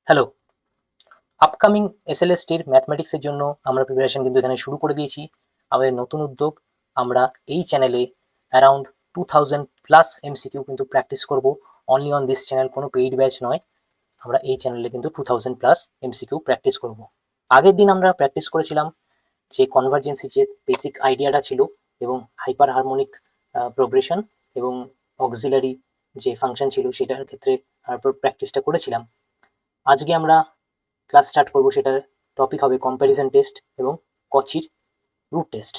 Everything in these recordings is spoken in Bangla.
হ্যালো, আপকামিং এসএলএসটির ম্যাথমেটিক্সের জন্য আমরা প্রিপারেশন কিন্তু এখানে শুরু করে দিয়েছি। আমাদের নতুন উদ্যোগ, আমরা এই চ্যানেলে অ্যারাউন্ড 2000+ এমসিকিউ কিন্তু প্র্যাকটিস করব। অনলি অন দিস চ্যানেল, কোনো পেইড ব্যাচ নয়। আমরা এই চ্যানেলে কিন্তু 2000+ এমসিকিউ প্র্যাকটিস করব। আগের দিন আমরা প্র্যাকটিস করেছিলাম যে কনভার্জেন্সি যে বেসিক আইডিয়াটা ছিল এবং হাইপার হারমোনিক প্রোগ্রেশন এবং অক্সিলারি যে ফাংশন ছিল সেটার ক্ষেত্রে প্র্যাকটিসটা করেছিলাম। আজকে আমরা ক্লাস স্টার্ট করবো, সেটার টপিক হবে কম্প্যারিজন টেস্ট এবং কচির রুট টেস্ট।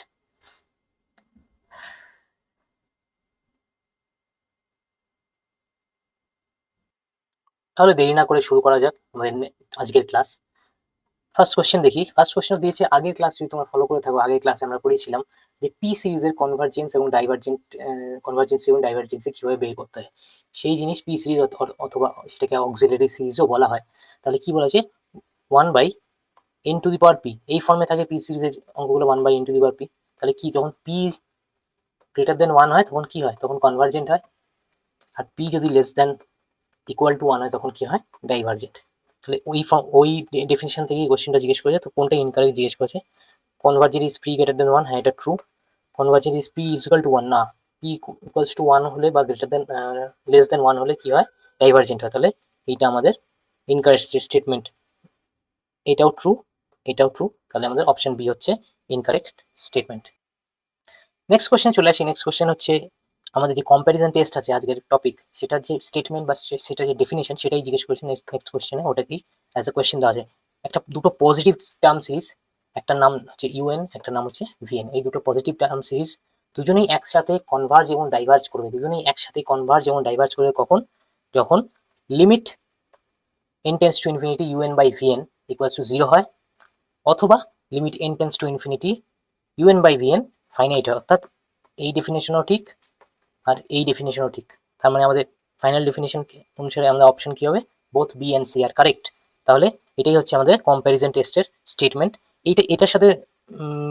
তাহলে দেরি না করে শুরু করা যাক আমাদের আজকের ক্লাস। ফার্স্ট কোশ্চেন দেখি। ফার্স্ট কোশ্চেন দিয়েছে, আগের ক্লাস যদি তোমরা ফলো করে থাকো, আগের ক্লাসে আমরা পড়েছিলাম যে পি সিরিজের কনভার্জেন্স এবং ডাইভার্জেন্সি কিভাবে বের করতে হয়। সেই জিনিস পি সিরিজ অথবা সেটাকে অক্সিলারি সিরিজও বলা হয়। তাহলে কি বলা আছে, 1/n⁻p এই ফর্মে থাকে পি সিরিজের অঙ্কগুলো, 1/n⁻p। তাহলে কি, যখন পি গ্রেটার দেন 1 হয় তখন কি হয়, তখন কনভার্জেন্ট হয়। আর পি যদি লেস দেন ইকুয়াল টু 1 হয় তখন কি হয়, ডাইভার্জেন্ট। তাহলে ওই ডেফিনেশন থেকেই কোশ্চেনটা জিজ্ঞেস করেছে। তো কোনটা ইনকারেক্ট জিজ্ঞেস করেছে, convergent is P greater than 1, হ্যাঁ এটা true. Convergent is P is equal to 1, না, পি ইকুয়ালস টু 1 হলে বা গ্রেটার দেন লেস দেন 1 হলে কি হয়, ডাইভার্জেন্ট হয়। তাহলে এইটা আমাদের ইনকারেক্ট স্টেটমেন্ট। এটাও ট্রু, এটাও ট্রু। তাহলে আমাদের অপশন বি হচ্ছে ইনকারেক্ট স্টেটমেন্ট। নেক্সট কোশ্চেন চলে আসি। নেক্সট কোশ্চেন হচ্ছে আমাদের যে কম্প্যারিজন টেস্ট আছে আজকের টপিক, সেটার যে স্টেটমেন্ট বা সেটা যে ডেফিনেশন সেটাই জিজ্ঞেস করেছে নেক্সট কোশ্চেনে। ওটা কি অ্যাজ এ কোশ্চেন দেওয়া আছে, একটা দুটো পজিটিভ টার্ম সিরিজ, একটা নাম হচ্ছে ইউএন, একটা নাম হচ্ছে ভিএন। এই দুটো পজিটিভ টার্ম সিরিজ দুজনেই একসাথে কনভার্জ এবং ডাইভার্জ করবে। দুজনেই একসাথে কনভার্জ এবং ডাইভার্জ করবে কখন, যখন limit n tends to infinity u n by VN equals to 0 হয়, অথবা limit n tends to infinity u n by v n finite হয়। অর্থাৎ এই ডেফিনেশনও ঠিক আর এই ডেফিনেশনও ঠিক। তার মানে আমাদের ফাইনাল ডেফিনেশন অনুসারে আমাদের অপশন কি হবে, both B and C are correct. তাহলে এটাই হচ্ছে আমাদের কম্প্যারিজন টেস্টের স্টেটমেন্ট। এটার সাথে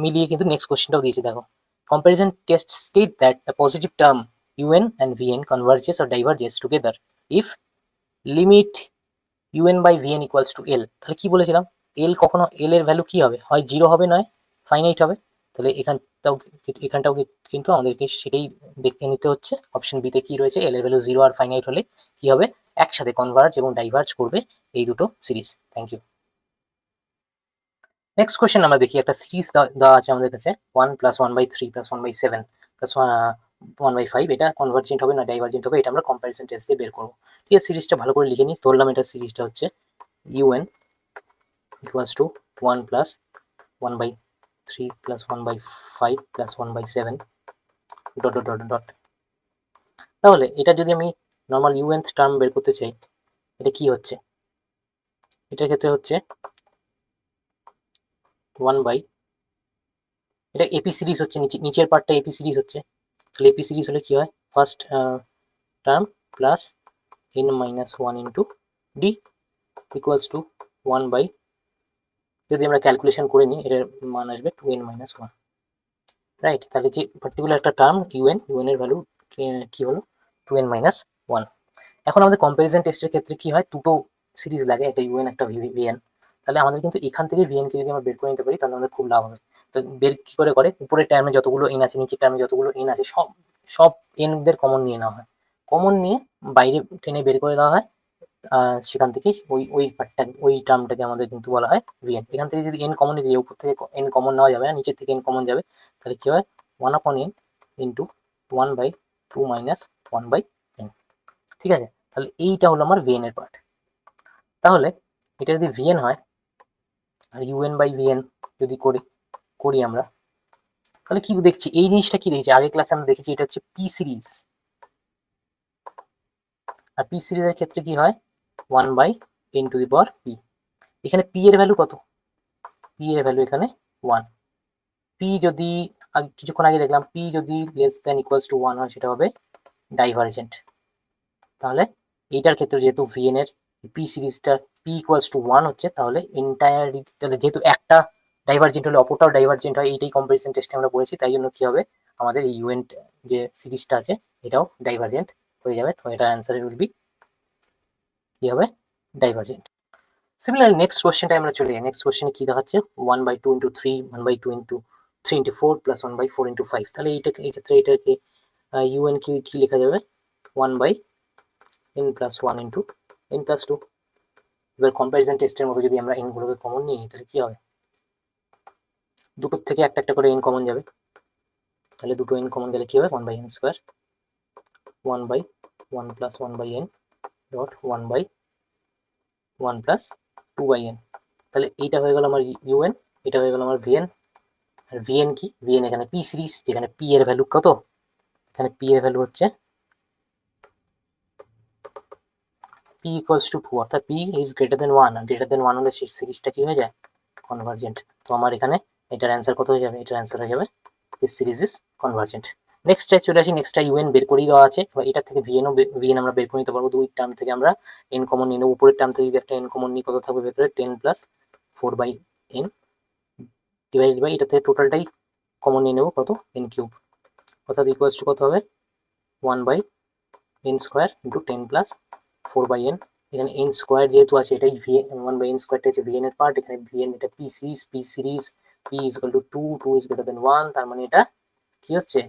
মিলিয়ে কিন্তু নেক্সট কোশ্চেনটাও দিয়েছে, দেখো। Comparison test state that the positive term U N and V N converges or diverges together if limit U N by VN equals to L. তাহলে কি বলেছিলাম, এল কখনো, এল এর ভ্যালু কি হবে, হয় 0 হবে নয় ফাইনাইট হবে। তাহলে এখানটাও কিন্তু আমাদেরকে সেটাই দেখে নিতে হচ্ছে। অপশন বিতে কি রয়েছে, এল এর ভ্যালু 0 আর ফাইনাইট হলে কি হবে, একসাথে কনভার্জ এবং ডাইভার্জ করবে এই দুটো series. Thank you. Next question আমরা দেখি, একটা সিরিজ দেওয়া আছে আমাদের কাছে, 1+1/3 +1/7 প্লাস 1/5। এটা কনভার্জেন্ট হবে না ডাইভার্জেন্ট হবে, এটা আমরা কম্প্যারিজন টেস্ট দিয়ে বের করবো। ঠিক আছে, সিরিজটা ভালো করে লিখে নিই। ধরলাম এটা সিরিজটা হচ্ছে un equals to 1 plus 1/3 plus 1/5 plus 1/7 dot dot dot dot. তাহলে এটা যদি আমি নর্মাল ইউএনথ টার্ম বের করতে চাই, এটা কি হচ্ছে, এটার ক্ষেত্রে হচ্ছে 1 বাই, এটা এপি সিরিজ হচ্ছে, নিচের পার্টটা এপি সিরিজ হচ্ছে। তাহলে এপি সিরিজ হলে কি হয়, first term plus n-1 into D equals to 1 by, যদি আমরা ক্যালকুলেশন করে নিই এটার মান আসবে 2n-1, রাইট। তাহলে যে পার্টিকুলার একটা টার্ম ইউএন এর ভ্যালু কি হলো 2n-1। এখন আমাদের কম্প্যারিজন টেস্টের ক্ষেত্রে কি হয়, দুটো সিরিজ লাগে, একটা ইউএন একটা ভিএন। তাহলে আমাদের কিন্তু এখান থেকে ভিএন কে যদি আমরা বের করে নিতে পারি তাহলে আমাদের খুব লাভ হবে। তো বের কি করে করে, উপরের টার্মে যতগুলো এন আছে, নিচের টার্মে যতগুলো এন আছে, সব সব এন দের কমন নিয়ে নেওয়া হয়। কমন নিয়ে বাইরে টেনে বের করে দেওয়া হয়। সেখান থেকে ওই পার্টটা, ওই টার্মটাকে আমাদের কিন্তু বলা হয় ভিএন। এখান থেকে যদি এন কমন নিয়ে, উপর থেকে এন কমন নেওয়া যাবে না, নিচের থেকে এন কমন যাবে। তাহলে কি হয়, 1/n ইন্টু 1/2 মাইনাস 1/n। ঠিক আছে, তাহলে এইটা হলো আমার ভিএন এর পার্ট। তাহলে এটা যদি ভিএন হয় আর ইউএন বাই ভিএন যদি করি আমরা, তাহলে কি দেখছি, এই জিনিসটা কি দেখছি, আগের ক্লাসে আমরা দেখেছি এটা হচ্ছে পি সিরিজ। আর পি সিরিজের ক্ষেত্রে কি হয়, 1/n⁻p। এখানে পি এর ভ্যালু কত, পি এর ভ্যালু এখানে 1। পি যদি কিছুক্ষণ আগে দেখলাম, পি যদি লেস দ্যান ইকুয়ালস টু 1 হয় সেটা হবে ডাইভার্জেন্ট। তাহলে এইটার ক্ষেত্রে যেহেতু ভিএন এর পি সিরিজটা পি ইকুয়ালস টু 1 হচ্ছে, তাহলে এন্টায়ার, তাহলে যেহেতু একটা ডাইভার্জেন্ট হলে অপরটাও ডাইভার্জেন্ট হয়, এইটাই কম্পারিজন টেস্টে আমরা বলেছি। তাই জন্য কি হবে, আমাদের এই ইউএন যে সিরিজটা আছে এটাও ডাইভার্জেন্ট হয়ে যাবে। তো এটা অ্যান্সার উইল বি কি হবে, ডাইভার্জেন্ট। সিমিলার নেক্সট কোশ্চেনটা আমরা চলে যাই। নেক্সট কোশ্চেনে কি দেখাচ্ছে 1/2 into 3, 1/2 into 3 into 4 plus 1/4 into 5। তাহলে এইটাকে এই ক্ষেত্রে এটাকে ইউএন কি লেখা যাবে 1/n plus 1 into n plus 2। এবার কম্প্যারিজন টেস্টের মতো যদি আমরা n গুলোকে কমন নিই তাহলে কি হবে, দুটোর থেকে একটা একটা করে n কমন যাবে। তাহলে দুটো n কমন গেলে কি হবে 1/n square 1/1 plus 1/n dot 1/1 plus 2/n। তাহলে এইটা হয়ে গেল আমার ইউএন, এটা হয়ে গেল আমার ভিএন। আর ভিএন কি, ভিএন এখানে পি সিরিজ, যেখানে পি এর ভ্যালু কত, এখানে পি এর ভ্যালু হচ্ছে পি ইকুয়ালস টু 2, অর্থাৎ পি ইজ গ্রেটার দেন 1, আর গ্রেটার দেন 1 হলে সেই সিরিজটা কি হয়ে যায় কনভার্জেন্ট। তো আমার এখানে এটার অ্যান্সার কত হয়ে যাবে, এটার অ্যান্সার হয়ে যাবে দিস সিরিজ ইজ কনভার্জেন্ট। নেক্সটে চলে আসি, নেক্সটটা ইউএন বের করেই দেওয়া আছে, এবার এটা থেকে ভিএন আমরা বের করে নিতে পারবো। দুই টার্ম থেকে আমরা এন কমন নিয়ে নেবো, উপরের টার্ম থেকে যদি একটা এন কমন নিই কত থাকবে ভেতরে 10 প্লাস 4/n ডিভাইডেড বাই এটা থেকে টোটালটাই কমন নিয়ে নেবো কত n কিউব, অর্থাৎ ইকুয়ালস টু কত হবে 1/n square into 10 plus 4/n। এখানে n স্কোয়ার যেহেতু আছে এটাই ভিএন, 1/n স্কোয়ারটা হচ্ছে ভিএন এর পার্ট, এখানে ভিএন এটা P series P is equal two 2 is greater than 1, তার মানে এটা কি হচ্ছে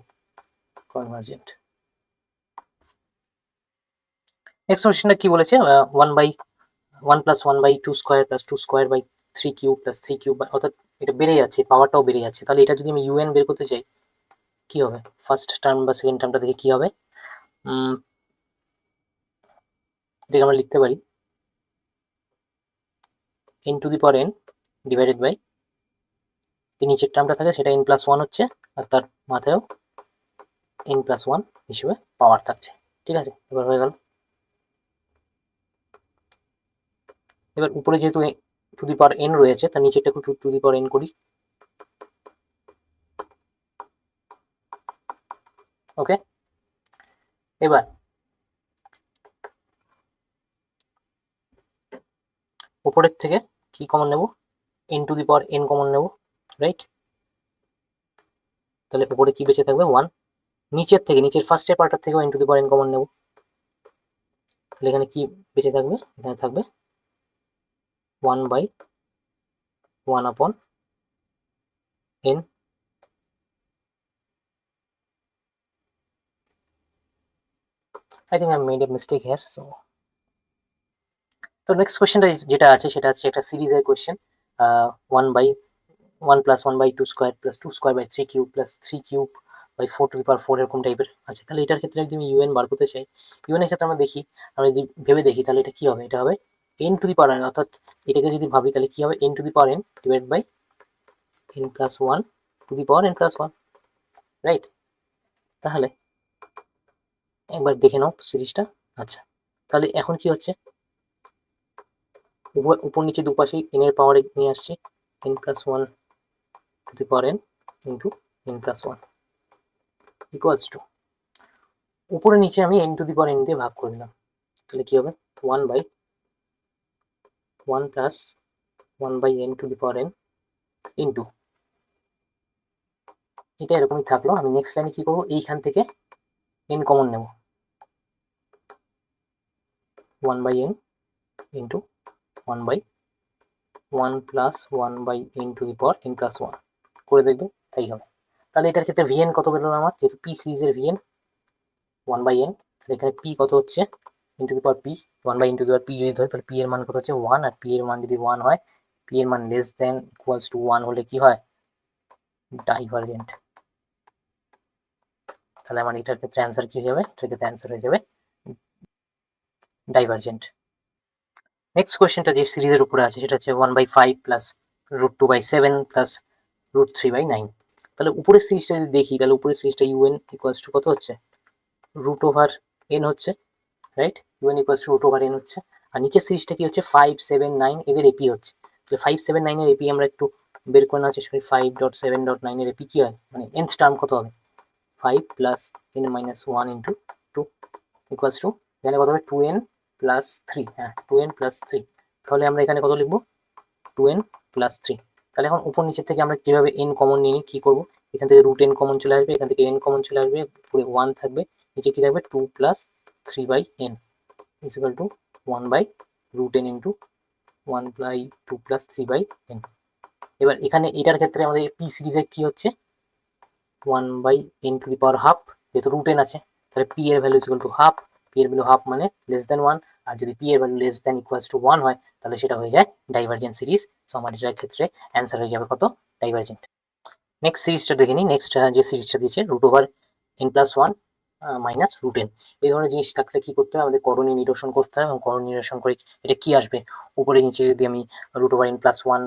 কনভার্জেন্ট। নেক্সট কোশ্চেনটা কি বলেছে 1/1 plus 1/2 square plus 2 square by 3 cube plus 3 cube, অর্থাৎ এটা বেড়ে যাচ্ছে, পাওয়ারটাও বেড়ে যাচ্ছে। তাহলে এটা যদি আমি ইউএন বের করতে চাই কি হবে, ফার্স্ট টার্ম বা সেকেন্ড টার্মটা দেখে কি হবে, এটাকে আমরা লিখতে পারি n to the power n divided by যে নিচের টার্মটা থাকে সেটা n প্লাস 1 হচ্ছে, আর তার মাথায়ও n প্লাস 1 হিসেবে পাওয়ার থাকছে। ঠিক আছে, এবার হয়ে গেল। এবার উপরে যেহেতু টু দি পাওয়ার n রয়েছে, তার নিচেরটা টু দি পাওয়ার n করি। ওকে, এবার উপরের থেকে কি কমন নেব, n to the power n common নেব, রাইট। তাহলে উপরে কি বেঁচে থাকবে 1, নিচের থেকে নিচের ফার্স্টের পার্টের থেকেও n to the power n common নেব, তাহলে এখানে কি বেঁচে থাকবে, এখানে থাকবে 1/1 upon n। I think I made a mistake here, so তো নেক্সট কোয়েশ্চেনটা যেটা আছে সেটা হচ্ছে একটা সিরিজের question, 1/1 plus 1/2 square plus 2 square by 3 cube plus 3 cube by 4 to the power 4 এরকম টাইপের আছে। তাহলে এটার ক্ষেত্রে যদি আমি ইউএন বার করতে চাই, ইউএন এর ক্ষেত্রে আমরা দেখি, আমরা যদি ভেবে দেখি তাহলে এটা কি হবে, এটা হবে n to the power n, অর্থাৎ এটাকে যদি ভাবি তাহলে কি হবে n to the power n divide by n plus 1 to the power n plus 1, right. তাহলে একবার দেখে নাও সিরিজটা। আচ্ছা, তাহলে এখন কি হচ্ছে, উপর নিচে দুপাশেই n এর পাওয়ার নিয়ে আসছে, n plus 1 to the power n into n plus 1 equals to, উপরে নিচে আমি n to the power n দিয়ে ভাগ করে দিলাম, তাহলে কি হবে 1/1 plus 1/n two the power n into, এটা এরকমই থাকলো। আমি নেক্সট লাইনে কি করবো, এইখান থেকে n কমন নেব, 1/n into 1/1 plus 1/n two the power n plus 1 করে দেখবে, তাই হবে। তাহলে এটার ক্ষেত্রে ভিএন কত বেরোলো আমার, যেহেতু পি সিরিজের ভিএন 1/n, তাহলে এখানে পি কত হচ্ছে into the power P, 1/n two the power P যদি ধরে তাহলে পি এর মান কত হচ্ছে 1, আর পি এর মান যদি 1 হয়, পি এর মান লেস দেন ইকুয়ালস টু 1 হলে কি হয় ডাইভারজেন্ট। তাহলে আমার এটার ক্ষেত্রে অ্যান্সার কি হয়ে যাবে, এটার ক্ষেত্রে অ্যান্সার হয়ে যাবে ডাইভারজেন্ট। নেক্সট কোয়েশ্চেনটা যে সিরিজের উপরে আছে সেটা হচ্ছে 1/5 প্লাস √2/7 প্লাস √3/9। তাহলে উপরের সিরিজটা যদি দেখি তাহলে উপরের সিরিজটা ইউএন ইকুয়ালস টু কত হচ্ছে √n হচ্ছে, right, UN equals two √n হচ্ছে। আর নিচের সিরিজটা কি হচ্ছে 5, 7, 9 এদের এপি হচ্ছে। তাহলে 5, 7, 9 এর এপি আমরা একটু বের করে নেওয়ার চেষ্টা করি। 5.7.9 এর এপি কি হয়, মানে nth টার্ম কত হবে 5 plus n minus 1 into 2 equals to, এখানে কত হবে 2n প্লাস 3, হ্যাঁ 2n প্লাস 3। তাহলে আমরা এখানে কত লিখবো 2n প্লাস 3। তাহলে এখন উপর নিচের থেকে আমরা কিভাবে n কমন নিয়ে নিই, কি করবো, এখান থেকে √n কমন চলে আসবে, এখান থেকে n কমন চলে আসবে, উপরে 1 থাকবে, নিচে কি থাকবে 2 plus 3/n is equal two 1/√n into 1/2 + 3/n। এবার এখানে এটার ক্ষেত্রে আমাদের পি সিরিজের কি হচ্ছে 1/n⁻², যেহেতু √n আছে, তাহলে পি এর value equal to half. P এর ভ্যালু হাফ মানে <1, আর যদি পি এর ভ্যালু <=1 হয় তাহলে সেটা হয়ে যায় ডাইভারজেন্ট সিরিজ। সো আমার এটার ক্ষেত্রে অ্যান্সার হয়ে যাবে কত, ডাইভারজেন্ট। নেক্সট সিরিজটা দেখে নিই। নেক্সট যে সিরিজটা দিয়েছে √n+1 -√n। এই ধরনের জিনিস থাকলে কি করতে হয়, আমাদের করণীয় নিরসন করতে হয়, এবং করণীয় নিরসন করে এটা কি আসবে, উপরে নিচে যদি আমি √n+1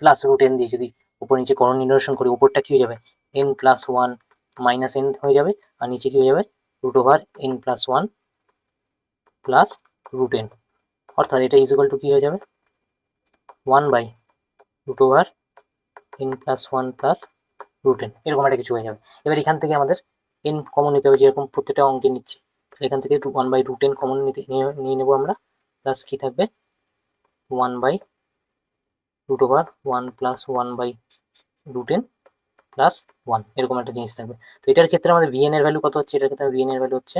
+√n দিয়ে যদি উপর নিচে করণীয় নিরসন করি, উপরটা কি হয়ে যাবে n+1 - n হয়ে যাবে, আর নিচে কি হয়ে যাবে √n+1 +√n। অর্থাৎ এটা ইজ ইকুয়াল টু কি হয়ে যাবে 1/√n+1 +√n, এরকম একটা কিছু হয়ে যাবে। এবার এখান থেকে আমাদের n কমন নিতে হবে, যেরকম প্রত্যেকটা অঙ্কে নিচ্ছি। এখান থেকে 1/√n কমন নিয়ে নেবো আমরা, প্লাস কি থাকবে 1/√1 + 1/√n +1, এরকম একটা জিনিস থাকবে। তো এটার ক্ষেত্রে আমাদের vn এর ভ্যালু কত হচ্ছে, এটার ক্ষেত্রে vn এর ভ্যালু হচ্ছে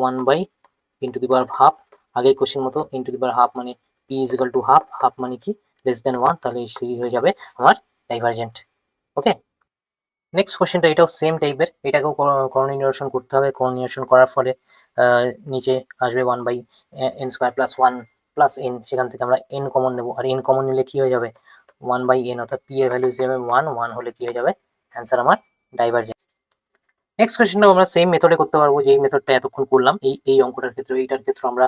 1/(half)। আগের কোশ্চেন মতো (half) মানে p = হাফ, হাফ মানে কি <1, তাহলে এই সিরিজ হয়ে যাবে আমার ডাইভারজেন্ট। ওকে, নেক্সট কোশ্চেনটা এটাও সেম টাইপের, এটাকেও করণীয় নিরসন করতে হবে। করণীয় নিরসন করার ফলে নিচে আসবে 1/n² + 1 + n, সেখান থেকে আমরা n কমন নেব, আর n কমন নিলে কি হয়ে যাবে 1/n, অর্থাৎ p এর ভ্যালু হিসেবে 1 হলে কি হয়ে যাবে অ্যান্সার আমার ডাইভারজেন্ট। নেক্সট কোয়েশ্চেনটাও আমরা সেম মেথডে করতে পারবো, যেই মেথডটা এতক্ষণ করলাম এই অঙ্কটার ক্ষেত্রে। এইটার ক্ষেত্রে আমরা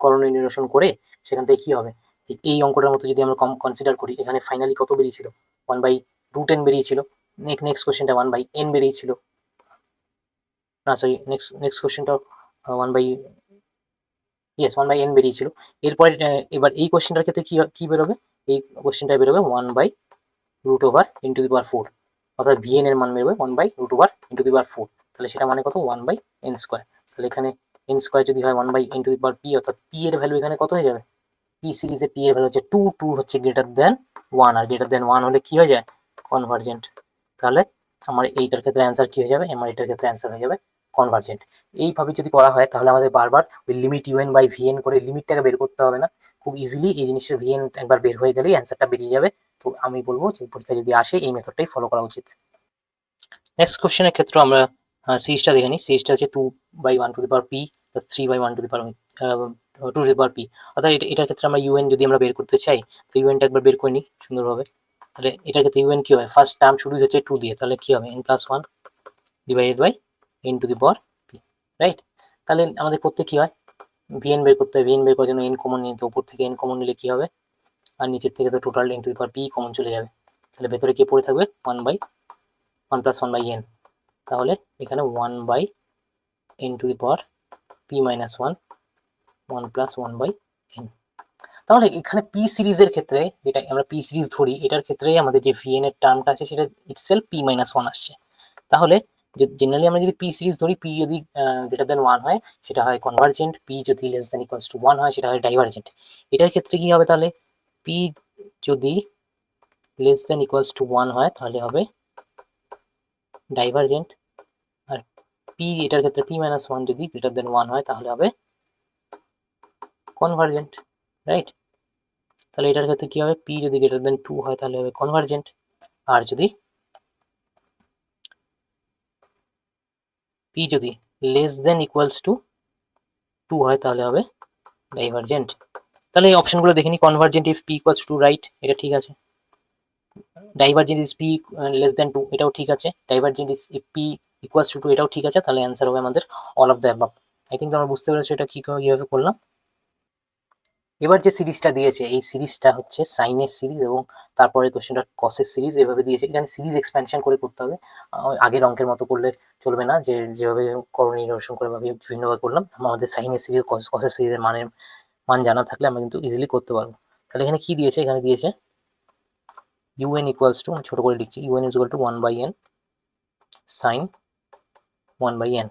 করণীয় নিরসন করে সেখান থেকে কি হবে, এই অঙ্কটার মতো যদি আমরা কনসিডার করি, এখানে ফাইনালি কত বেরিয়েছিল 1/√n বেরিয়েছিল। নেক্সট কোয়েশ্চেনটা 1/n বেরিয়েছিল, না সরি, নেক্সট কোয়েশ্চেনটা 1/n বেরিয়েছিল। এরপর এবার এই কোয়েশ্চেনটার ক্ষেত্রে কি বেরোবে, এই কোয়েশ্চেনটা বেরোবে 1/√n⁴, অর্থাৎ vn এর মান বেরোবে 1/√n⁴। তাহলে সেটা মানে কত 1/n²। তাহলে এখানে n² যদি হয় 1/n⁻p, অর্থাৎ p এর ভ্যালু এখানে কত হয়ে যাবে, p সিরিজে p এর ভ্যালু হচ্ছে 2 হচ্ছে >1, আর >1 হলে কি হয়ে যায় কনভার্জেন্ট। তাহলে আমার এইটার ক্ষেত্রে অ্যান্সার কি হয়ে যাবে, আমার এটার ক্ষেত্রে অ্যান্সার হয়ে যাবে কনভার্জেন্ট। এইভাবে যদি করা হয় তাহলে আমাদের বারবার ওই লিমিট un/vn করে লিমিটটাকে বের করতে হবে না, খুব ইজিলি এই জিনিসটা vn একবার বের হয়ে গেলেই অ্যান্সারটা বেরিয়ে যাবে। তো আমি বলবো যে পরীক্ষা যদি আসে এই মেথডটাই ফলো করা উচিত। নেক্সট কোশ্চেনের ক্ষেত্রে আমরা সিরিজটা দেখে নিই। সিরিজটা হচ্ছে 2/1p + 3/1p, অর্থাৎ এটার ক্ষেত্রে আমরা un যদি আমরা বের করতে চাই, তো un-টা একবার বের করে নিই সুন্দরভাবে। তাহলে এটার ক্ষেত্রে un কি হবে, ফার্স্ট টার্ম শুরু হচ্ছে 2 দিয়ে, তাহলে কি হবে n+1 / n⁻p, রাইট। তাহলে আমাদের করতে কি হয়, vn বের করতে হয়। vn বের করার জন্য n কমন নিতে, উপর থেকে n কমন নিলে কি হবে, আর নিচের থেকে তো টোটাল n⁻p কমন চলে যাবে। তাহলে ভেতরে কি পড়ে থাকবে 1 + 1/n, তাহলে এখানে 1/n⁻p - 1 1 + 1/n। তাহলে এখানে p সিরিজের ক্ষেত্রে, যেটা আমরা p সিরিজ ধরি, এটার ক্ষেত্রেই আমাদের যে vn এর টার্মটা আছে সেটা ইটসেলফ p - 1 আসছে। তাহলে জেনারেলি আমরা যদি p সিরিজ ধরি, p যদি >1 হয় সেটা হয় কনভার্জেন্ট, p যদি <=1 হয় সেটা হয় ডাইভারজেন্ট। এটার ক্ষেত্রে কি হবে, তাহলে p যদি <=1 হয় তাহলে হবে ডাইভারজেন্ট, আর p এটার ক্ষেত্রে p - 1 যদি >1 হয় তাহলে হবে কনভার্জেন্ট, রাইট। তাহলে এটার ক্ষেত্রে কি হবে, p যদি <2 হয় তাহলে হবে কনভার্জেন্ট, আর যদি p যদি <2 হয় তাহলে হবে ডাইভারজেন্ট। তাহলে এই অপশনগুলো দেখে নিই। কনভার্জেন্ট ইফ p = 2, রাইট, এটা ঠিক আছে। ডাইভারজেন্ট ইজ p <2, এটাও ঠিক আছে। ডাইভারজেন্ট ইজ ইফ p = 2, এটাও ঠিক আছে। তাহলে অ্যান্সার হবে আমাদের all of the above. I think তোমরা বুঝতে পেরেছো এটা কিভাবে করলাম। এবার যে সিরিজটা দিয়েছে, এই সিরিজটা হচ্ছে সাইনের সিরিজ, এবং তারপরে কোশ্চেনটা কসের সিরিজ, এভাবে দিয়েছে। এখানে সিরিজ এক্সপ্যানশন করে করতে হবে, আগের অঙ্কের মতো করলে চলবে না, যে যেভাবে করণীয় নিরসন করে ভাবে বিভিন্নভাবে করলাম। আমাদের সাইনের সিরিজ কসের সিরিজের মান জানা থাকলে আমরা কিন্তু ইজিলি করতে পারবো। তাহলে এখানে কি দিয়েছে, এখানে দিয়েছে un = ছোট করে লিখছি, un = 1/n sin 1/n।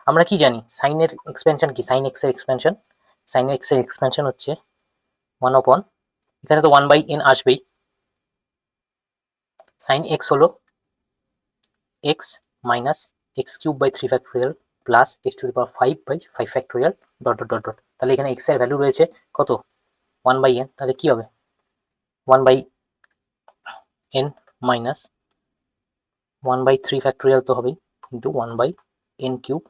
আমরা কি জানি সাইনের এক্সপেনশন কি, সাইন এক্স এর এক্সপেনশন, সাইন এক্স এর এক্সপেনশন হচ্ছে 1/, এখানে তো 1/n আসবেই, সাইন এক্স হলো x - x³ / 3 + x⁵ / 5 / 5 তাহলে এখানে x এর ভ্যালু রয়েছে কত ওয়ান বাই এন, তাহলে কি হবে one by N minus one by three factorial তো হবেই, into one by N cube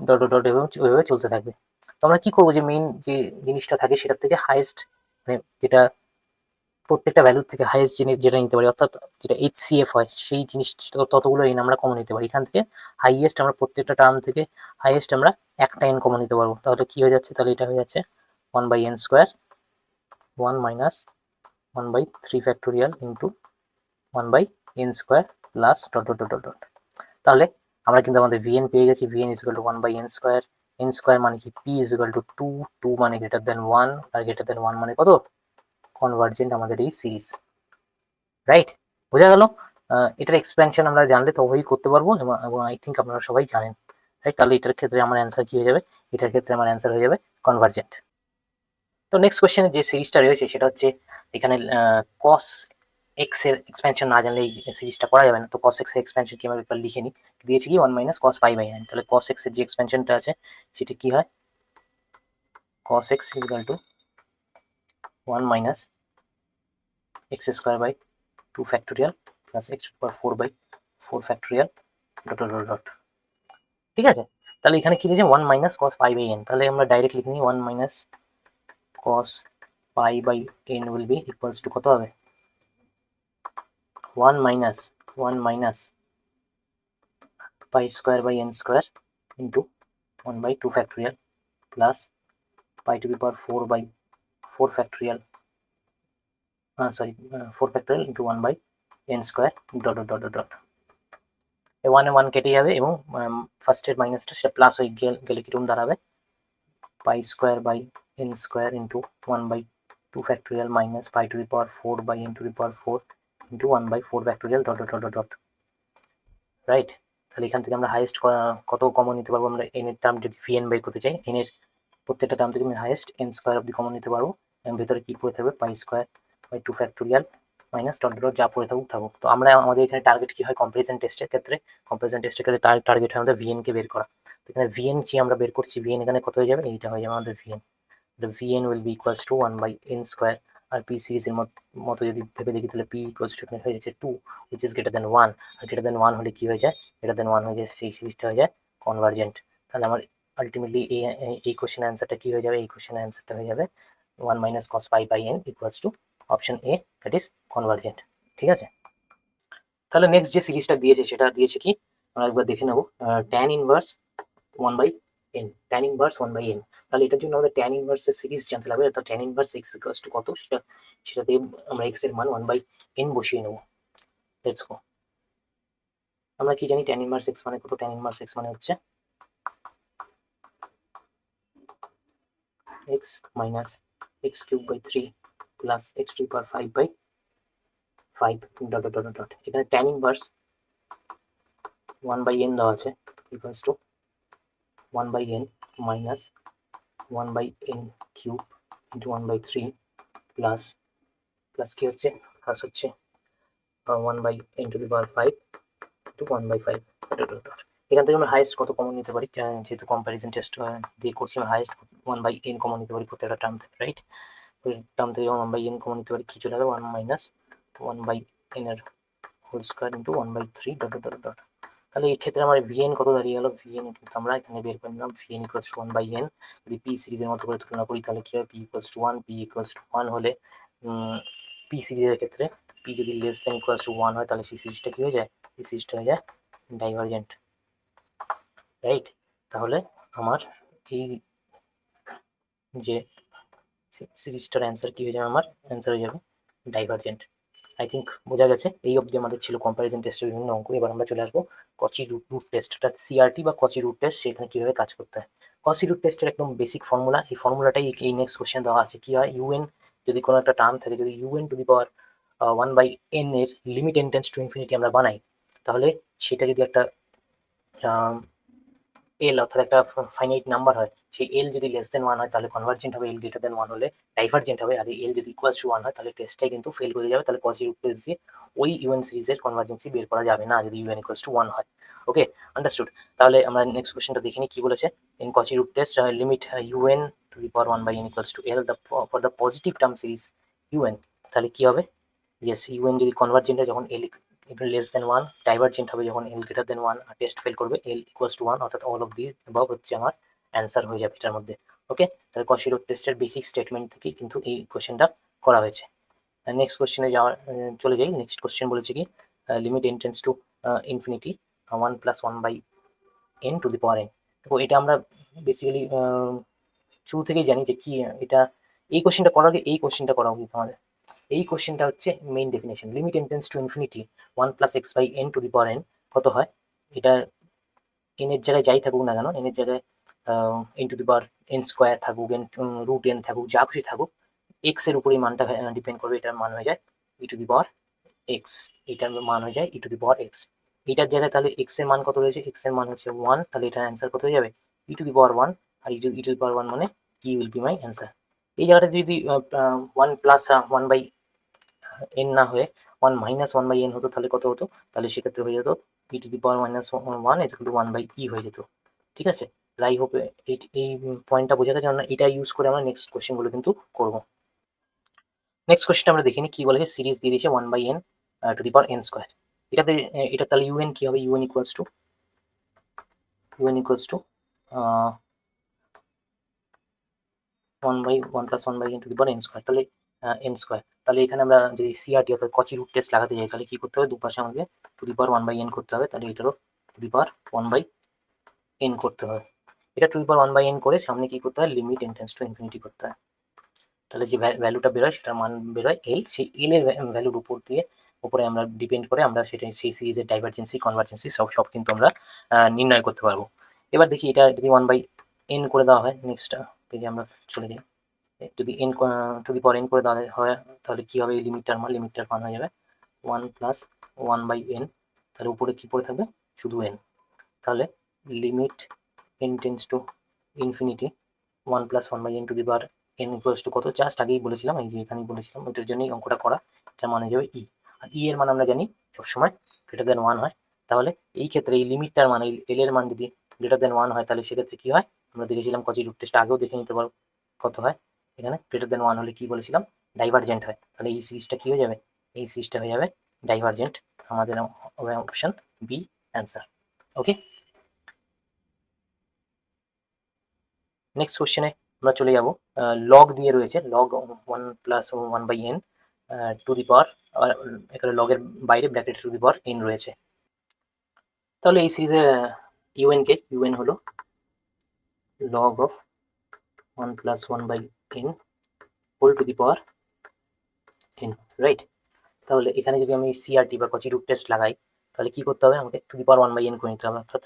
dot dot dot এভাবে চলতে থাকবে। তো আমরা কি করবো, যে মেইন যে জিনিসটা থাকে সেটার থেকে হাইয়েস্ট, মানে যেটা প্রত্যেকটা ভ্যালুর থেকে হাইয়েস্ট যেটা নিতে পারি, অর্থাৎ যেটা এইচসিএফ হয় সেই জিনিস ততগুলো এন আমরা কমন নিতে পারি। এখান থেকে হাইয়েস্ট আমরা প্রত্যেকটা টার্ম থেকে হাইয়েস্ট আমরা একটা এন কমন নিতে পারবো। তাহলে কি হয়ে যাচ্ছে, তাহলে এটা হয়ে যাচ্ছে one by N square one minus one by three factorial into one by N square plus dot dot dot dot. তাহলে আমরা কিন্তু আমাদের ভিএন পেয়ে গেছি, v n is equal to one by N square মানে কি, p is equal to two, two মানে গ্রেটার দেন ওয়ান, আর গ্রেটার দেন ওয়ান মানে কত, কনভার্জেন্ট আমাদের এই সিরিজ, রাইট? বোঝা গেল? এটার এক্সপ্যানশন আমরা জানলে তবেই করতে পারবো, এবং আই থিঙ্ক আপনারা সবাই জানেন, রাইট? তাহলে এটার ক্ষেত্রে আমার অ্যান্সার কি হয়ে যাবে, এটার ক্ষেত্রে আমার অ্যান্সার হয়ে যাবে কনভার্জেন্ট। তো নেক্সট কোয়েশ্চেনে যে সিরিজটা রয়েছে সেটা হচ্ছে, এখানে কস এক্স এর এক্সপ্যানশন না জানলে এই সিরিজটা করা যাবে না। তো কস এক্স এর এক্সপ্যানশন কি, আমরা একবার লিখে নিই, দিয়েছি কি one minus cos pi by N. তাহলে কস এক্স এর যে এক্সপ্যানশনটা আছে সেটা কি হয়, cos X is equal to one minus X square by two factorial plus X to power four by four factorial dot dot dot. ঠিক আছে, তাহলে এখানে কি দিয়েছে one minus cos pi by N, তাহলে আমরা ডাইরেক্ট লিখে নিই one minus cos pi by N will be equals to কত হবে, one minus pi square by N square into one by two factorial plus pi to the power four by four factorial four factorial into one by N square dot dot dot dot. ওয়ানে ওয়ান কেটে যাবে এবং ফার্স্টের মাইনাসটা সেটা প্লাস হয়ে গেলে কিরকম দাঁড়াবে, pi square by N square into one by two factorial minus pi to the power four by N to the power four into one by four factorial dot dot dot dot, right? তাহলে এখান থেকে আমরা হাইয়েস্ট কত কমন নিতে পারবো, আমরা এন এর টার্ম যদি ভিএন বের করতে চাই, এন এর প্রত্যেকটা টার্ম থেকে আমি হাইয়েস্ট এন স্কোয়ার অব্দি কমন নিতে পারবো, এবং ভেতরে কি পড়ে থাকবে pi square by two factorial minus dot dot যা পড়ে থাকুক। তো আমরা আমাদের এখানে টার্গেট কি হয়, কম্পারিজন টেস্টের ক্ষেত্রে টার্গেট হয় আমাদের ভিএন কে বের করা। তো এখানে ভিএন কি আমরা বের করছি, ভিএন এখানে কত হয়ে যাবে, এইটা হয়ে যাবে আমাদের v n. V n will be equals to one by N square, আর পি সিরিজের মতো যদি ভেবে দেখি তাহলে পি ইকুয়ালস টু এখানে হয়ে যাচ্ছে two, which is greater than one, আর গ্রেটার দেন ওয়ান হলে কি হয়ে যায়, গ্রেটার দেন ওয়ান হয়ে যায় সেই সিরিজটা হয়ে যায় কনভার্জেন্ট। তাহলে আমার আলটিমেটলি এই কোশ্চেন অ্যান্সারটা কি হয়ে যাবে, এই কোশ্চেন অ্যান্সারটা হয়ে যাবে one minus cos pi by n equals to option A, that is convergent. ঠিক আছে, তাহলে নেক্সট যে সিরিজটা দিয়েছে সেটা দিয়েছে কি, আমরা একবার দেখে নেবো, tan inverse one by n, tan inverse one by N. তাহলে এটার জন্য আমাদের ট্যান ইনভার্সের সিরিজ জানতে লাগবে, অর্থাৎ tan inverse x equals to কত, সেটা দিয়ে আমরা এক্স এর মান ওয়ান বাই এন বসিয়ে নেবো। Let's go. আমরা কি জানি ট্যান ইনভার্স এক্স মানে কত, ট্যান ইনভার্স এক্স মানে হচ্ছে X minus X cube by three plus X to power five by five dot dot dot dot. এখানে tan inverse one by N দেওয়া আছে equals to one by N minus one by N cube into one by three plus কি হচ্ছে, প্লাস হচ্ছে one by N to the power five to one by five. এখান থেকে আমরা হাইয়েস্ট কত কমন নিতে পারি, যেহেতু কম্প্যারিজন টেস্ট দিয়ে করছি, আমরা highest one by N common নিতে পারি প্রত্যেকটা টার্ম থেকে, রাইট? টার্ম থেকে ওয়ান বাই এন কমন নিতে পারি, কি চলে যাবে one minus one by N এর whole square into one by three dot dot dot. তাহলে এই ক্ষেত্রে আমার ভিএন কত দাঁড়িয়ে গেল, ভিএন কিন্তু আমরা এখানে বের করে নিলাম, v n equals to one by n. যদি পি সিরিজের মতো করে তুলনা করি তাহলে কি হবে, p equals to one, p equals to one হলে পি সিরিজের ক্ষেত্রে পি যদি less than equals to one হয় তাহলে সেই সিরিজটা কি হয়ে যায়, এই সিরিজটা হয়ে যায় ডাইভারজেন্ট, রাইট? তাহলে আমার এই যে সিরিজটার অ্যান্সার কি হয়ে যাবে, আমার অ্যান্সার হয়ে যাবে ডাইভারজেন্ট। আই থিঙ্ক বোঝা গেছে। এই অবধি আমাদের ছিল কম্প্যারিজন টেস্টের বিভিন্ন অঙ্ক। এবার আমরা চলে আসবো কচি রুট টেস্ট, অর্থাৎ সিআরটি বা কচি রুট টেস্ট, সেখানে কীভাবে কাজ করতে হয়। কচি রুট টেস্টের একদম বেসিক ফর্মুলা, এই ফর্মুলাটাই এই নেক্সট কোশ্চেন দেওয়া আছে। কি হয়, ইউএন যদি কোনো একটা টার্ম থাকে, যদি U N to the power one by N এর limit N tends to infinity আমরা বানাই, তাহলে সেটা যদি একটা এল অর্থাৎ একটা ফাইনাইট নাম্বার হয়, সেই এল যদি লেস দেন 1 হয় তাহলে কনভার্জেন্ট হবে, এল গ্রেটার দেন 1 হলে ডাইভার্জেন্ট হবে, আর এল যদি ইকুয়ালস টু 1 হয় তাহলে টেস্টটাই কিন্তু ফেল করে যাবে, তাহলে কচি রুট টেস্ট দিয়ে ওই ইউএন সিরিজের কনভার্জেন্সি বের করা যাবে না যদি ইউএন ইকুয়ালস টু 1 হয়। ওকে, আন্ডারস্টুড। তাহলে আমরা নেক্সট কোশ্চেনটা দেখে নিই কি বলেছে। In Cauchy root test limit u n to the power 1 by n equals to l for the positive term series u n, তাহলে কি হবে? ইয়েস, ইউএন যদি কনভার্জেন্ট হয় যখন এল লেস দেন 1, ডাইভার্জেন্ট হবে যখন এল গ্রেটার দেন 1, আর টেস্ট ফেল করবে এল ইকুয়ালস টু 1, অর্থাৎ অল অফ দিস অ্যাবভ হচ্ছে আমার অ্যান্সার হয়ে যাবে এটার মধ্যে। ওকে, তাহলে কচি রুট টেস্টের বেসিক স্টেটমেন্ট থেকে কিন্তু এই কোশ্চেনটা করা হয়েছে। নেক্সট কোশ্চেনে যাওয়ার চলে যাই। নেক্সট কোশ্চেন বলেছে কি limit N tends to infinity 1 plus 1 by N to the power n. তো এটা আমরা বেসিক্যালি শুরু থেকেই জানি যে কি এটা, এই কোশ্চেনটা করার আগে এই কোশ্চেনটা করা উচিত আমাদের। এই কোশ্চেনটা হচ্ছে main definition, limit N tends to infinity 1 plus x by N to the power n কত হয়? এটা এন এর জায়গায় যাই থাকুক না কেন, এন এর জায়গায় N to the power n square থাকুক, এন রুট এন থাকুক, যা খুশি থাকুক, এক্স এর উপরেই মানটা ডিপেন্ড করবে, এটার মান হয়ে যায় ই টু দি পাওয়ার এক্স, এটার মান হয়ে যায় ই টু দি পাওয়ার এক্স। এটার জায়গায় তাহলে এক্স এর মান কত রয়েছে? এক্স এর মান হচ্ছে 1, তাহলে এটার অ্যান্সার কত হয়ে যাবে? ই to the power 1, R E to the power 1 মানে ই উইল বি মাই অ্যান্সার। এই জায়গাটা যদি 1 প্লাস 1 বাই এন না হয়ে 1 মাইনাস 1 বাই এন হতো তাহলে কত হতো? তাহলে সেক্ষেত্রে হয়ে যেত E to the power minus 1 is equal to 1 by E হয়ে যেত। ঠিক আছে, আই হোপ এই পয়েন্টটা বোঝা গেছে। আমরা এটা ইউজ করে আমরা নেক্সট কোশ্চেনগুলো কিন্তু করবো। নেক্সট কোশ্চেনটা আমরা দেখে নিই কি বলেছে। সিরিজ দিয়ে দিয়েছে 1 by N to the power n square. এটাতে এটা তাহলে ইউএন কি হবে? U n equals to 1 by 1 plus 1 by N to the power n square, তাহলে এন স্কোয়ার। তাহলে এখানে আমরা যদি সিআরটি অর্থাৎ কচি রুট টেস্ট লাগাতে যাই তাহলে কি করতে হবে? দুপাশে আমাদের to the power 1 by n করতে হবে, তাহলে এটারও to the power 1 by n করতে হবে। এটা to the power 1 by N করে সামনে কি করতে হয়? Limit N tends to infinity করতে হয়। তাহলে যে ভ্যালুটা বেরোয় সেটার মান বেরোয় এল, সেই এল এর ভ্যালুর উপর দিয়ে উপরে আমরা ডিপেন্ড করে আমরা সেটা সেই সিরিজের ডাইভার্জেন্সি কনভার্জেন্সি সব কিন্তু আমরা নির্ণয় করতে পারবো। এবার দেখি এটা যদি 1 বাই এন করে দেওয়া হয়, নেক্সট পেজে আমরা চলে যাই। যদি N to the power N করে দেওয়া হয় তাহলে কি হবে? এই লিমিটটার মান হয়ে যাবে 1 প্লাস 1 বাই এন, তাহলে উপরে কি পড়ে থাকবে? শুধু এন। তাহলে limit n tends to infinity 1 plus 1 by N to the power n equals to কত? জাস্ট আগেই বলেছিলাম, এই যে এখানেই বলেছিলাম, ওইটার জন্যই অঙ্কটা করা। এটা মানে যাবে ই, আর ই এর মান আমরা জানি সবসময় গ্রেটার দেন 1 হয়। তাহলে এই ক্ষেত্রে এই লিমিটটার মান, এই এল এর মান যদি গ্রেটার দেন 1 হয় তাহলে সেক্ষেত্রে কি হয়? আমরা দেখেছিলাম কচি রুট টেস্ট, আগেও দেখে নিতে পারবো কত হয়। এখানে গ্রেটার দেন 1 হলে কি বলেছিলাম? ডাইভার্জেন্ট হয়। তাহলে এই সিরিজটা কি হয়ে যাবে? এই সিরিজটা হয়ে যাবে ডাইভার্জেন্ট। আমাদের option B answer. Okay, next কোশ্চেনে আমরা চলে যাব। লগ দিয়ে রয়েছে, log 1 plus 1 by N to the power, এখানে লগের বাইরে bracket to the power N রয়েছে। তাহলে এই সিরিজে ইউএন কে, ইউএন হলো log of 1 plus 1 by N whole to the power N, right? তাহলে এখানে যদি আমি সিআরটি বা কচি রুট টেস্ট লাগাই তাহলে কি করতে হবে? আমাকে to the power 1 by N করে নিতে হবে, অর্থাৎ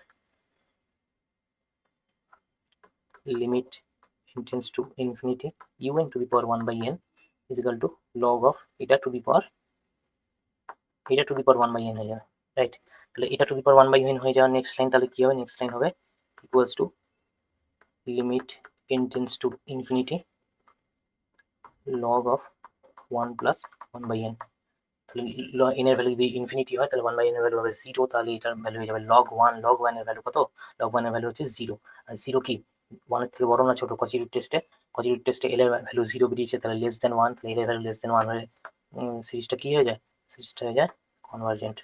limit tends to infinity U N to the power 1 by N is equal to log of এটা to the power 1 by N হয়ে যাবে, রাইট? তাহলে এটা to the power 1 by N হয়ে যাওয়ার নেক্সট লাইন তাহলে কি হবে? নেক্সট লাইন হবে equals to limit N tends to infinity log of 1 plus 1 by N. তাহলে এন এর ভ্যালু যদি ইনফিনিটি হয় তাহলে 1 বাই এন এর ভ্যালু হবে 0, তাহলে এটার ভ্যালু হয়ে যাবে লগ 1। লগ 1 এর ভ্যালু কত? লগ 1 এর ভ্যালু হচ্ছে 0, আর 0 কি 1 এর থেকে বড় না ছোট? কচি রুট টেস্টে এল এর ভ্যালু 0 বেরিয়েছে, তাহলে লেস দেন 1, তাহলে এল এর ভ্যালু লেস দেন 1 হলে সিরিজটা কি হয়ে যায়? সিরিজটা হয়ে যায় কনভার্জেন্ট।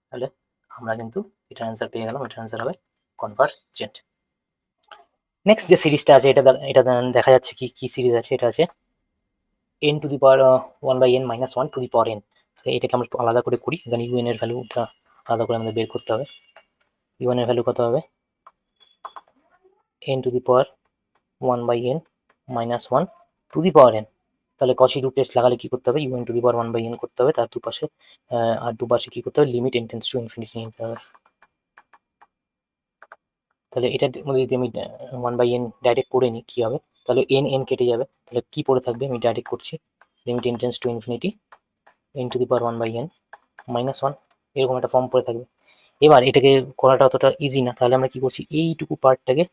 তাহলে আমরা কিন্তু এটার অ্যান্সার পেয়ে গেলাম, এটার অ্যান্সার হবে কনভার্জেন্ট। নেক্সট যে সিরিজটা আছে এটা দেখা যাচ্ছে কি কি সিরিজ আছে? এটা আছে n to the power 1 by N minus 1 to the power n. এটাকে আমরা একটু আলাদা করে করি, এখানে ইউএন এর ভ্যালুটা আলাদা করে আমাদের বের করতে হবে। ইউএন এর ভ্যালু কত হবে? N to the power 1 by N minus 1 to the power n. তাহলে কচি রুট টেস্ট লাগালে কি করতে হবে? U n to the power 1 by n করতে হবে, তার দুপাশে আর দুপাশে কি করতে হবে? Limit N tends to infinity নিতে হবে। তাহলে এটার মধ্যে যদি আমি 1 বাই এন ডাইরেক্ট করে নিই কী হবে? তাহলে এন এন কেটে যাবে, তাহলে কি পড়ে থাকবে? আমি ডাইরেক্ট করছি, limit N tends to infinity n to the power 1 by N minus 1, এরকম একটা ফর্ম পড়ে থাকবে। এবার এটাকে করাটা অতটা ইজি না, তাহলে আমরা কি করছি? এইটুকু পার্টটাকে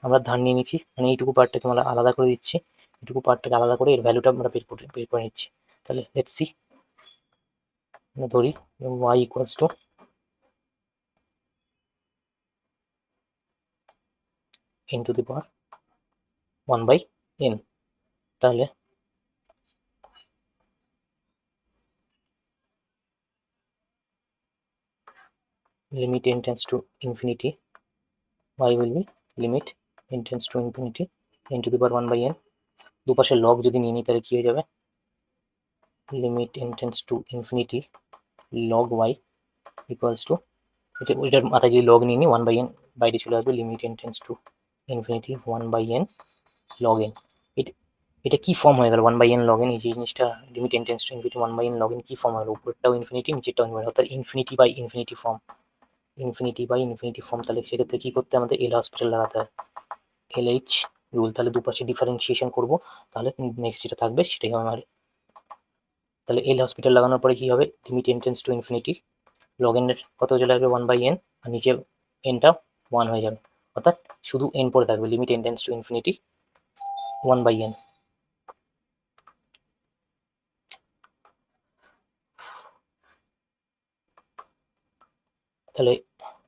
আমরা ধার নিয়ে নিচ্ছি, মানে এইটুকু পার্টটাকে আমরা আলাদা করে দিচ্ছি, এইটুকু পার্টটাকে আলাদা করে এর ভ্যালুটা আমরা বের করে নিচ্ছি। তাহলে লেটস সি, ধরি y equals to n to the power 1/n। তাহলে limit n tends to infinity, y will be limit n tends to infinity n to the power 1/n। দুপাশে লগ যদি নিয়ে নিই তাহলে কি হয়ে যাবে, limit n tends to infinity log y equals to, এটার মাথায় যদি লগ নিয়ে নিই 1/n বাইরে চলে আসবে, limit n tends to infinity 1/n log n। এটা কি ফর্ম হয়ে গেল 1/n log n, এই যে জিনিসটা limit n tends to infinity 1/n log n কি ফর্ম হলো, উপরেরটাও ইনফিনিটি নিচেরটাও ইনফিনিটি, অর্থাৎ infinity by infinity form, infinity by infinity form. তাহলে সেক্ষেত্রে কি করতে আমাদের এল হসপিটাল লাগাতে হয়, LH রুল। তাহলে দুপাশে ডিফারেন্সিয়েশন করব, তাহলে নেক্সট যেটা থাকবে সেটাই হবে আমার। তাহলে এল হসপিটাল লাগানোর পরে কি হবে, limit n tends to infinity log N এর কত চলে আসবে 1/n, আর নিচে এনটা 1 হয়ে যাবে, অর্থাৎ শুধু n পরে থাকবে, limit n tends to infinity 1/n। তাহলে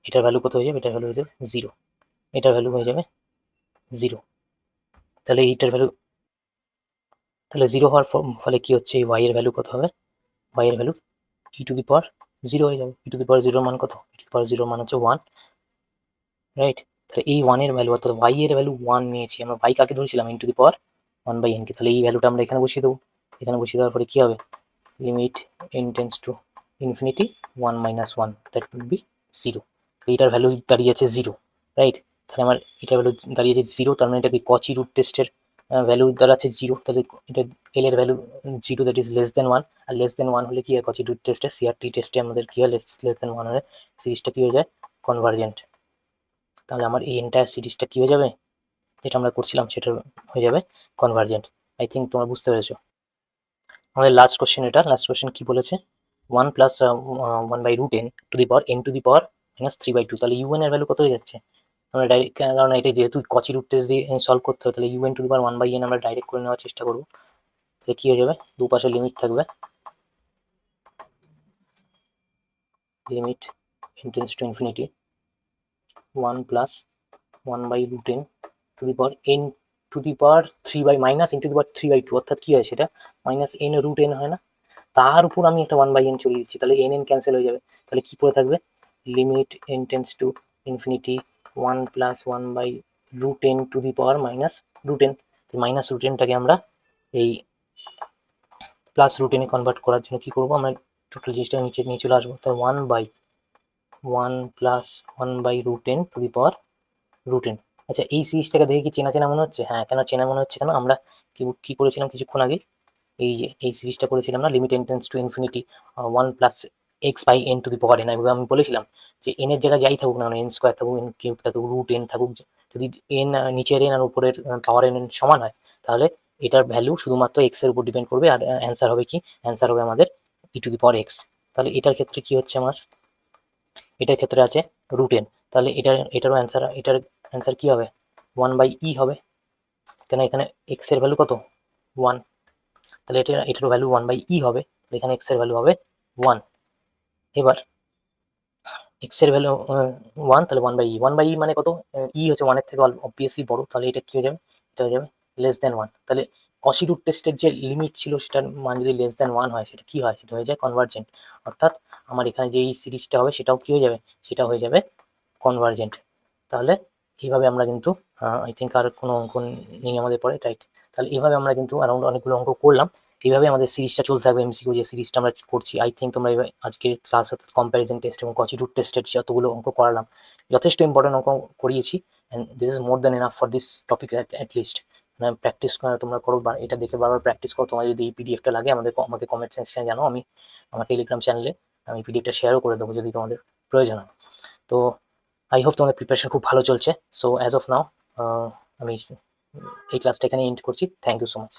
এটার ভ্যালু কত হয়ে যাবে, এটার ভ্যালু হয়ে যাবে 0, এটার ভ্যালু হয়ে যাবে 0। তাহলে এইটার ভ্যালু, তাহলে 0 হওয়ার ফলে কি হচ্ছে, এই y এর ভ্যালু কত হবে, y এর ভ্যালু e টু দি পাওয়ার 0 হয়ে যাবে। e টু দি পাওয়ার 0 মান কত, e টু দি পাওয়ার 0 মান হচ্ছে 1, রাইট। তাহলে এই 1 এর ভ্যালু, অর্থাৎ y এর ভ্যালু 1 নিয়েছি আমরা, y কাকে ধরেছিলাম n to the power 1/n কে। তাহলে এই ভ্যালুটা আমরা এখানে বসিয়ে দেবো, এখানে বসিয়ে দেওয়ার পরে কি হবে, limit n tends to infinity 1 - 1 that will be 0। এটার ভ্যালু দাঁড়িয়েছে 0, রাইট। তাহলে আমার এটার ভ্যালু দাঁড়িয়েছে 0, তার মানে এটা কি কচি রুট টেস্টের ভ্যালু দাঁড়াচ্ছে 0। তাহলে এটা এল এর value 0, that is less than 1, আর লেস দেন 1 হলে কি হয়, কচি রুট টেস্টে সিআরটি টেস্টে আমাদের কি হয়, লেস দেন 1 হলে সিরিজটা কি হয়ে যায়, কনভার্জেন্ট। তাহলে আমার এই এন্টায়ার সিরিজটা কি হয়ে যাবে, যেটা আমরা করছিলাম সেটা হয়ে যাবে কনভার্জেন্ট। আই থিঙ্ক তোমরা বুঝতে পেরেছো। আমাদের লাস্ট কোশ্চেন, এটা লাস্ট কোশ্চেন কি বলেছে, 1 plus 1/√n to the power n to the power -3/2। তাহলে un এর ভ্যালু কত হয়ে যাচ্ছে, আমরা ডাইরেক্ট, কারণ এটা যেহেতু কচি রুট টেস্ট দিয়ে সলভ করতে হবে, তাহলে un two the power 1/n আমরা ডাইরেক্ট করে নেওয়ার চেষ্টা করবো। তাহলে কি হয়ে যাবে, দুপাশে লিমিট থাকবে, limit n tends to infinity 1 plus 1/√n to the power n to the power 3 by minus n to the power 3/2, অর্থাৎ কি হয় সেটা -n√n হয় না, তার উপর আমি একটা 1/n চলে দিচ্ছি, তাহলে n ক্যান্সেল হয়ে যাবে। তাহলে কি পড়ে থাকবে, limit n tends to infinity 1 plus 1/√n to the power -√n। -√nটাকে আমরা এই প্লাস √n এ কনভার্ট করার জন্য কি করবো, আমরা টোটাল জিনিসটা নিচে নিয়ে চলে আসবো। তাহলে 1/1 plus 1/√n to the power √n। আচ্ছা, এই সিরিজটাকে দেখে কি চেনা চেনা মনে হচ্ছে, হ্যাঁ কেন চেনা মনে হচ্ছে, কেন আমরা কি করেছিলাম কিছুক্ষণ আগে, এই সিরিজটা করেছিলাম না, limit n tends to infinity 1 plus x/n two the power n। আমি বলেছিলাম যে n এর জায়গায় যাই থাকুক না, n স্কোয়ার থাকুক, n কিউব থাকুক, √n থাকুক, যদি n নিচের n আর উপরের পাওয়ার n সমান হয়, তাহলে এটার ভ্যালু শুধুমাত্র x এর উপর ডিপেন্ড করবে, আর অ্যান্সার হবে কি, অ্যান্সার হবে আমাদের e two the power x। তাহলে এটার ক্ষেত্রে কি হচ্ছে আমার, এটার ক্ষেত্রে আছে √n, তাহলে এটারও অ্যান্সার, এটার অ্যান্সার কি হবে 1/e হবে, কেন এখানে x এর ভ্যালু কত 1, তাহলে এটারও ভ্যালু 1/e হবে, এখানে x এর ভ্যালু হবে 1। এবার x এর ভ্যালু 1, তাহলে 1/e, 1/e মানে কত, e হচ্ছে 1 এর থেকে অবভিয়াসলি বড়, তাহলে এটা কি হয়ে যাবে, এটা হয়ে যাবে লেস দেন 1। তাহলে কসি রুট টেস্টের যে লিমিট ছিল সেটার মান যদি লেস দেন 1 হয়, সেটা কি হয়, সেটা হয়ে যায় কনভার্জেন্ট, অর্থাৎ আমার এখানে যে এই সিরিজটা হবে সেটাও কি হয়ে যাবে, সেটা হয়ে যাবে কনভার্জেন্ট। তাহলে এইভাবে আমরা কিন্তু আই থিঙ্ক আর কোনো অঙ্ক নেই আমাদের পরে, রাইট। তাহলে এইভাবে আমরা কিন্তু অ্যারাউন্ড অনেকগুলো অঙ্ক করলাম, এইভাবে আমাদের সিরিজটা চলতে থাকবে, এমসিকিউ যে সিরিজটা আমরা করছি। আই থিঙ্ক তোমরা আজকের ক্লাস অর্থাৎ কম্প্যারিজন টেস্ট এবং কচি রুট টেস্টের যতগুলো অঙ্ক করালাম, যথেষ্ট ইম্পর্টেন্ট অঙ্ক করিয়েছি, and this is more than enough for this topic at least. মানে প্র্যাকটিস তোমরা করো, বা এটা দেখে বারবার প্র্যাকটিস করো। তোমার যদি এই পিডিএফটা লাগে আমাকে কমেন্ট সেকশনে জানাও, আমি আমার টেলিগ্রাম চ্যানেলে আমি পিডিএফটা শেয়ারও করে দেবো যদি তোমাদের প্রয়োজন হয়। তো আই হোপ তোমাদের প্রিপারেশন খুব ভালো চলছে। সো অ্যাজ অফ নাও আমি এই ক্লাসটা এখানে এন্ড করছি। Thank you so much.